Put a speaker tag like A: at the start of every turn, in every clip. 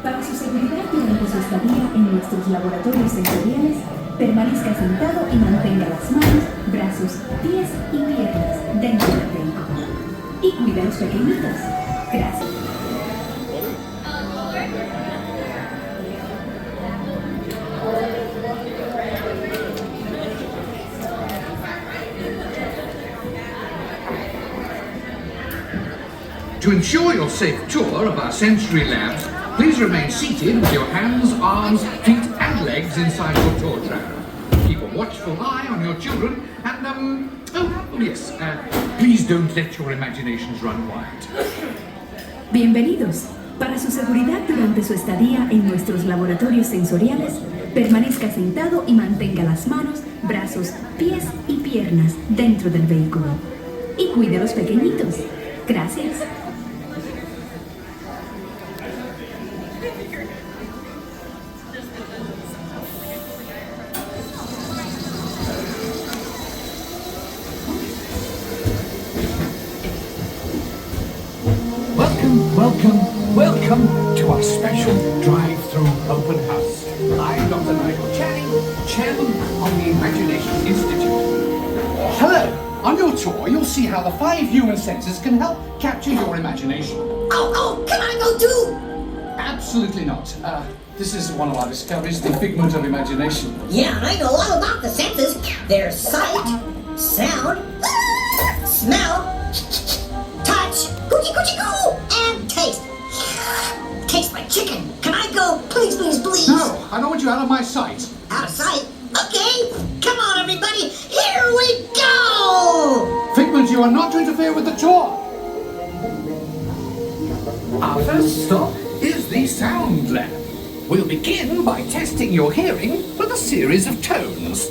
A: Para su seguridad durante su estadía en nuestros laboratorios sensoriales, permanezca sentado y mantenga las manos, brazos, pies y piernas dentro del vehículo. Y cuide a los pequeñitos. Gracias.
B: To ensure your safe tour of our sensory labs, please remain seated with your hands, arms, feet and legs inside your tour tracker. Keep a watchful eye on your children and, please don't let your imaginations run wild.
A: Bienvenidos. Para su seguridad durante su estadía en nuestros laboratorios sensoriales, permanezca sentado y mantenga las manos, brazos, pies y piernas dentro del vehículo. Y cuide a los pequeñitos. Gracias.
B: Welcome to our special drive-through open house. I'm Dr. Nigel Channing, Chairman of the Imagination Institute. Hello! On your tour, you'll see how the 5 human senses can help capture your imagination.
C: Oh, can I go too?
B: Absolutely not. This is one of our discoveries, the figment of imagination.
C: Yeah, I know all about the senses. There's sight, sound, smell, touch, coochie-coochie-coo, and taste. Tastes like chicken. Can I go? Please, please, please.
B: No, I don't want you out of my sight.
C: Out of sight? Okay. Come on, everybody. Here we go.
B: Figment, you are not to interfere with the tour. Our first stop is the sound lab. We'll begin by testing your hearing with a series of tones.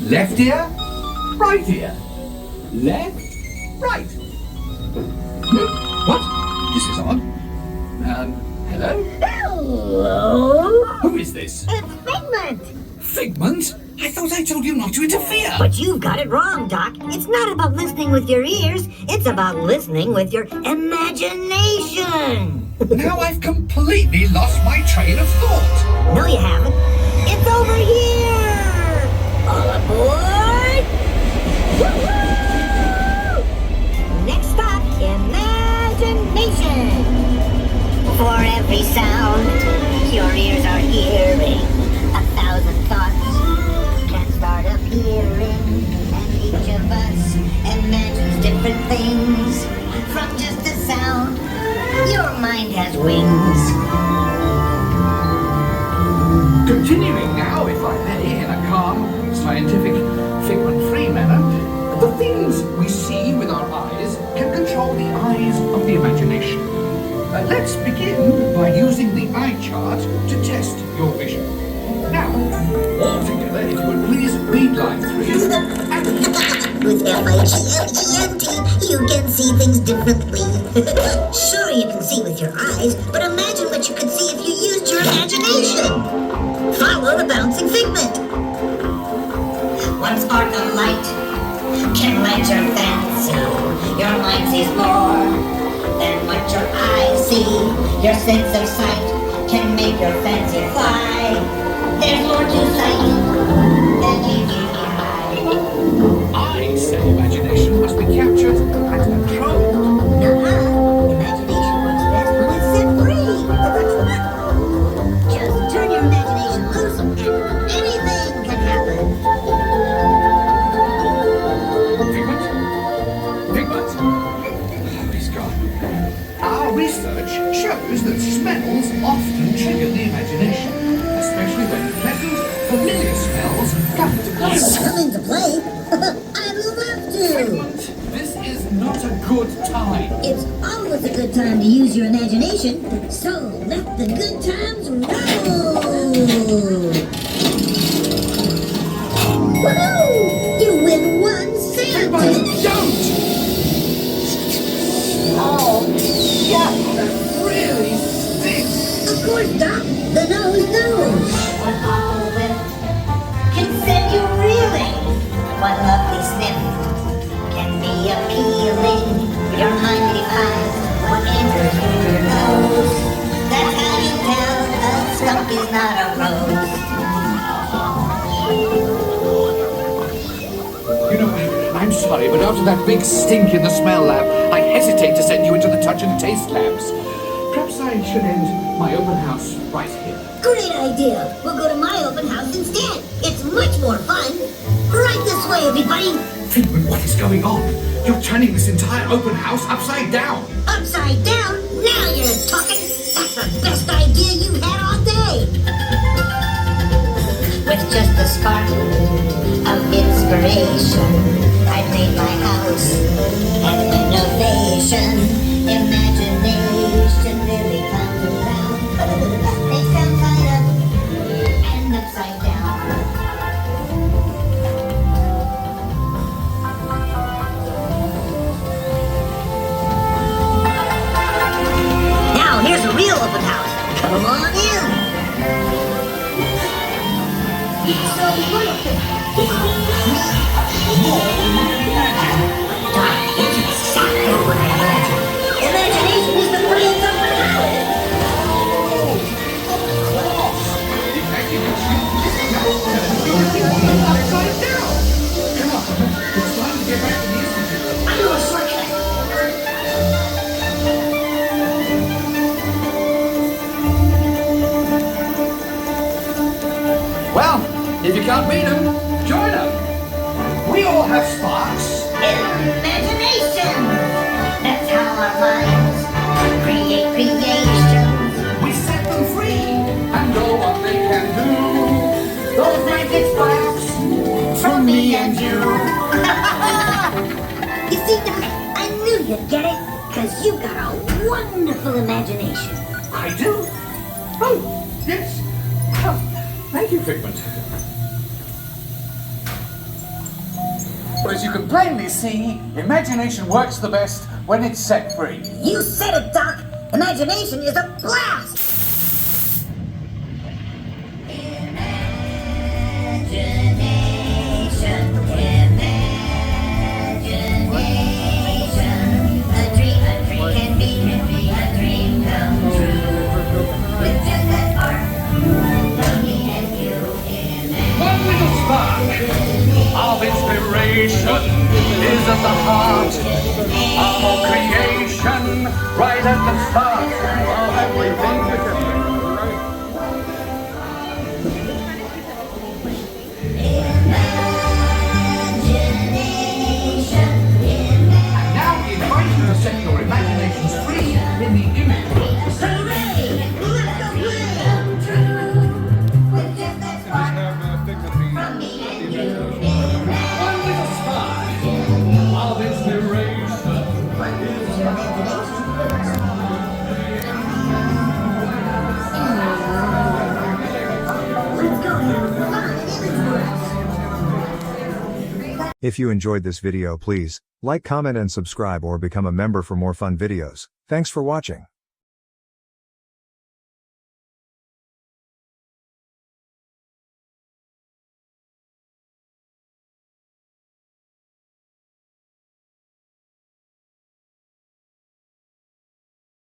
B: Left ear, right ear. Left, right. What? This is odd. Hello?
C: Hello?
B: Who is this?
C: It's Figment.
B: Figment? I thought I told you not to interfere.
C: But you've got it wrong, Doc. It's not about listening with your ears. It's about listening with your imagination.
B: Now I've completely lost my train of thought.
C: No, you haven't. It's over here. All aboard. Woo-hoo! Next stop, imagination. For every sound, hearing, and each of us imagines different things. From just a sound, your mind has wings.
B: Continuing now, if I may, in a calm, scientific, figment-free manner, the things we see with our eyes can control the eyes of the imagination. Let's begin by using the eye chart to test your vision. Now, all together, if you would please read line 3 and...
C: With F-I-G-M-E-N-T, you can see things differently. Sure, you can see with your eyes, but imagine what you could see if you used your imagination. Follow the bouncing figment. One spark of light can light your fancy. Your mind sees more than what your eyes see. Your sense of sight can make your fancy fly. There's more to sight than meets your eye.
B: I say imagination must be captured and controlled.
C: Imagination works best when it's set free. Just turn your imagination loose and anything can happen.
B: Figment? Oh, he's gone. Our research shows that smells often trigger the imagination, especially when pleasant, familiar smells come to play.
C: Come into play? I'd love to.
B: Figment, this is not a good time.
C: It's always a good time to use your imagination, so let the good times roll. Woohoo! You win one
B: Figment,
C: sandwich.
B: don't! Oh, yeah, that really stinks.
C: Of course, Doc. The nose knows. When Uncle Whip can send you reeling. One lovely sniff can be appealing. Your mind defies what enters through your nose. That's how you tell a skunk is not a rose.
B: You know, I'm sorry, but after that big stink in the smell lab, I hesitate to send you into the touch and taste labs. Perhaps I should end my open house right here.
C: Great idea. We'll go to my open house instead. It's much more fun. Right this way, everybody.
B: Figment, what is going on? You're turning this entire open house upside down.
C: Upside down? Now you're talking. That's the best idea you had all day. With just a spark of inspiration, I made my house an innovation. Imagination really comes around. They sound kind of and upside down. Now here's a real open house. Come on in. So it's exactly what I imagined. Imagination is the brains of the house.
B: Upside down. Come on, it's time to get back to the institute.
C: I know a shortcut.
B: Well, if you can't beat them, join them. We all have sparks.
C: Imagination. That's how our minds create creations.
B: We set them free and know what they can do. Those magic sparks from me and you.
C: You see, Doc, I knew you'd get it, because you've got a wonderful imagination.
B: I do? Oh, yes. Thank you, Figment.
D: But as you can plainly see, imagination works the best when it's set free.
C: You said it, Doc. Imagination is a blast.
B: One little spark of inspiration is at the heart of all creation, right at the start of everything.
E: If you enjoyed this video, please like, comment and subscribe or become a member for more fun videos. Thanks for watching.